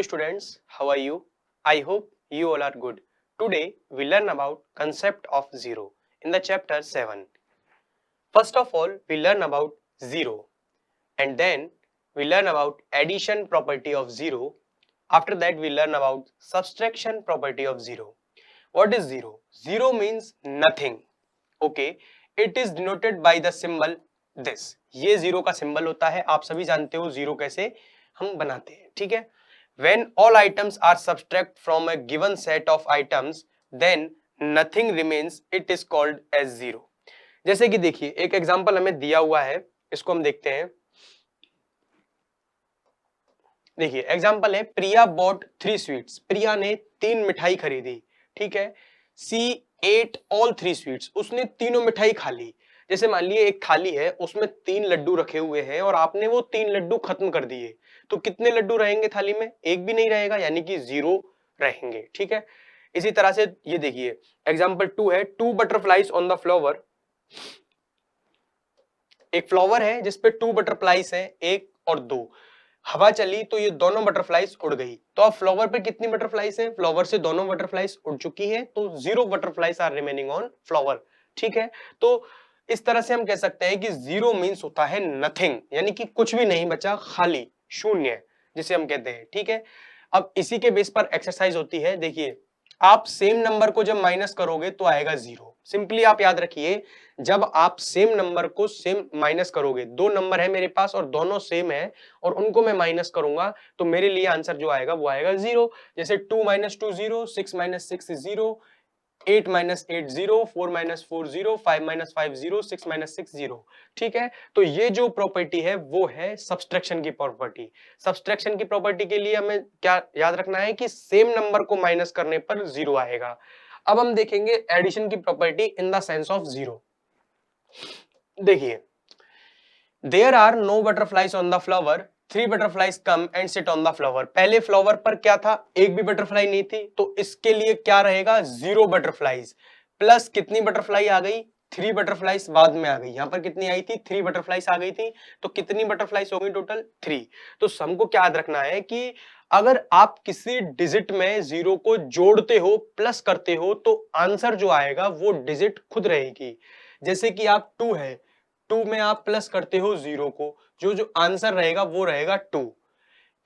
students, how are you? I hope you all are good. Today we learn about concept of zero in the chapter 7. First of all, we learn about zero and then we learn about addition property of zero. After that we learn about subtraction property of zero. What is zero? Zero means nothing. Okay, it is denoted by the symbol this. ये zero का symbol होता है, आप सभी जानते हो zero कैसे हम बनाते हैं, ठीक है। When all items are subtract from a given set of items, then nothing remains. It is called as zero. जैसे कि देखिए एक एग्जांपल हमें दिया हुआ है, इसको हम देखते हैं। देखिए एग्जांपल है, प्रिया बॉट 3 स्वीट्स। प्रिया ने 3 मिठाई खरीदी, ठीक है। सी एट ऑल 3 स्वीट्स, उसने तीनों मिठाई खा ली। जैसे मान लिए एक थाली है, उसमें 3 लड्डू रखे हुए हैं और आपने वो 3 लड्डू खत्म कर दिए, तो कितने लड्डू रहेंगे थाली में? एक भी नहीं रहेगा, यानी कि 0 रहेंगे, ठीक है। इसी तरह से ये देखिए एग्जांपल 2 है, 2 बटरफ्लाइज ऑन द फ्लावर। एक फ्लावर है जिसपे 2 बटरफ्लाइज है, 1 और 2। हवा चली तो ये दोनों बटरफ्लाइज उड़ गई, तो अब फ्लावर पे कितनी बटरफ्लाइज है? फ्लावर से दोनों बटरफ्लाइज उड़ चुकी है, तो 0 butterflies are remaining on flower, ठीक है। तो इस तरह से हम कह सकते हैं कि 0 मीन्स होता है नथिंग, यानी कि कुछ भी नहीं बचा, खाली, शून्य, जिसे हम कहते हैं, ठीक है। अब इसी के बेस पर एक्सरसाइज होती है। देखिए आप सेम नंबर को जब माइनस करोगे तो आएगा 0। सिंपली आप याद रखिए, जब आप सेम नंबर को सेम माइनस करोगे, 2 नंबर है मेरे पास और दोनों सेम है और उनको मैं माइनस करूंगा, तो मेरे लिए आंसर जो आएगा वो आएगा 0। जैसे 2 - 2 0, 6 - 6 0, 8 - 8 0, 4 - 4 0, 5 - 5 0, 6 - 6 0, ठीक है। तो ये जो प्रॉपर्टी है वो है सब्सट्रैक्शन की प्रॉपर्टी। सब्सट्रैक्शन की प्रॉपर्टी के लिए हमें क्या याद रखना है कि सेम नंबर को माइनस करने पर 0 आएगा। अब हम देखेंगे एडिशन की property in the sense of 0। देखिए there are no butterflies on the flower, 3 butterflies come and sit on the flower. पहले फ्लावर पर क्या था? एक भी बटरफ्लाई नहीं थी, तो इसके लिए क्या रहेगा? 0 बटरफ्लाइज प्लस कितनी बटरफ्लाई आ गई? 3 बटरफ्लाइज बाद में आ गई। यहां पर कितनी आई थी? 3 बटरफ्लाइज आ गई थी, तो कितनी बटरफ्लाइज हो गई टोटल? 3। तो हमको क्या याद रखना है कि अगर आप किसी डिजिट में 0 को जोड़ते हो, प्लस करते हो, तो आंसर जो आएगा वो डिजिट खुद रहेगी। जैसे कि आप 2 है, 2 में आप प्लस करते हो 0 को, जो आंसर रहेगा वो रहेगा 2।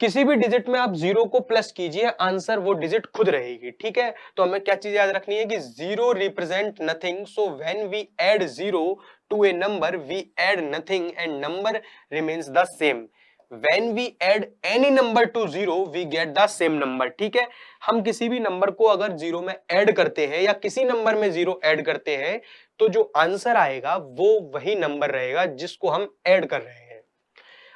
किसी भी डिजिट में आप 0 को प्लस कीजिए, आंसर वो डिजिट खुद रहेगी, ठीक है। तो हमें क्या चीज याद रखनी है कि 0 represent nothing, so when we add 0 to a number we add nothing and number remains the same. When we add any number to 0 we get the same number, ठीक है। हम किसी भी नंबर को अगर 0 में ऐड करते हैं या किसी नंबर में 0 ऐड करते हैं, तो जो आंसर आएगा वो वही नंबर रहेगा जिसको हम ऐड कर रहे हैं।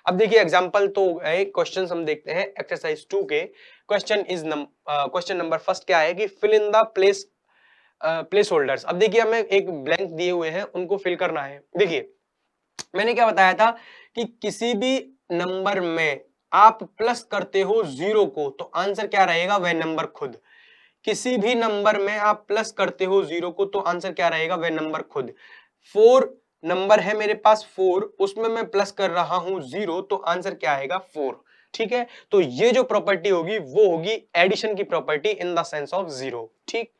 अब देखिए एग्जांपल तो क्वेश्चंस हम देखते हैं एक्सरसाइज 2 के। क्वेश्चन नंबर फर्स्ट क्या है कि fill in the place holders. अब देखिए हमें एक ब्लैंक दिए हुए हैं, उनको फिल करना है। देखिए मैंने क्या बताया था कि किसी भी नंबर में आप प्लस करते हो 0 को, तो आंसर क्या रहेगा? वह नंबर खुद। किसी भी नंबर में आप प्लस करते हो 0 को, तो आंसर क्या रहेगा? वह नंबर खुद। 4 नंबर है मेरे पास 4, उसमें मैं प्लस कर रहा हूं 0, तो आंसर क्या आएगा? 4, ठीक है। तो ये जो प्रॉपर्टी होगी वो होगी एडिशन की property in the sense of 0, ठीक।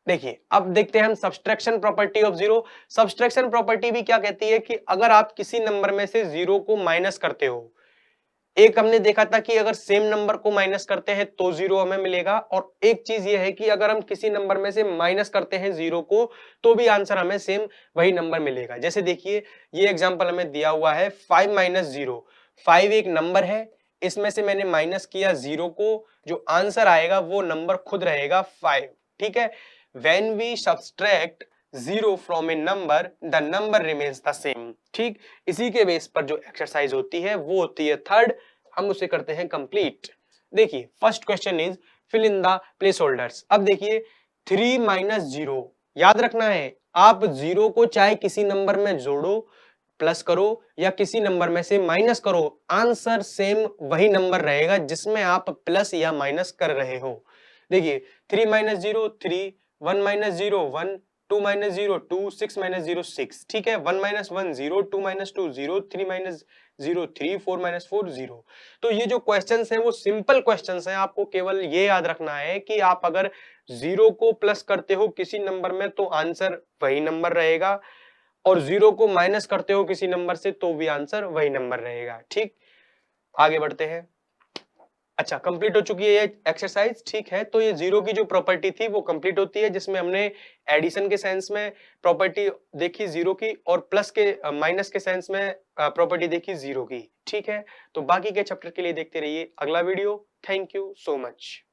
देखिए अब देखते हैं हम subtraction property of 0। Subtraction property भी क्या कहती है कि अगर आप किसी नंबर में से 0 को माइनस करते हो, एक हमने देखा था कि अगर सेम नंबर को माइनस करते हैं तो 0 हमें मिलेगा, और एक चीज ये है कि अगर हम किसी नंबर में से माइनस करते हैं 0 को, तो भी आंसर हमें सेम वही नंबर मिलेगा। जैसे देखिए ये एग्जांपल हमें दिया हुआ है 5 - 0। 5 एक नंबर है, इसमें से मैंने माइनस किया 0 को, जो आंसर आएगा वो नंबर खुद रहेगा 5, ठीक है। When we subtract 0 from a number, the number remains the same, ठीक। इसी के बेस पर जो एक्सरसाइज होती है वो होती है थर्ड, हम उसे करते हैं कंप्लीट। देखिए first question is fill in the place holders. अब देखिए 3 - 0, याद रखना है आप 0 को चाहे किसी नंबर में जोड़ो, प्लस करो, या किसी नंबर में से माइनस करो, आंसर सेम वही नंबर रहेगा जिसमें आप प्लस या माइनस कर रहे हो। देखिए 3 - 0 3, 1 - 0 1, 2 - 0 2, 6 - 0 6, ठीक है। 1 - 1 0, 2 - 2 0, 3 0 3 4 माइनस 4 0। तो ये जो क्वेश्चंस हैं वो सिंपल क्वेश्चंस हैं, आपको केवल ये याद रखना है कि आप अगर 0 को प्लस करते हो किसी नंबर में तो आंसर वही नंबर रहेगा, और 0 को माइनस करते हो किसी नंबर से तो भी आंसर वही नंबर रहेगा। ठीक, आगे बढ़ते हैं। अच्छा, कंप्लीट हो चुकी है ये एक्सरसाइज, ठीक है। तो ये जीरो की जो प्रॉपर्टी थी वो कंप्लीट होती है, जिसमें हमने एडिशन के सेंस में प्रॉपर्टी देखी जीरो की, और प्लस के माइनस के सेंस में प्रॉपर्टी देखी जीरो की। ठीक है, तो बाकी के चैप्टर के लिए देखते रहिए अगला video. Thank you so much.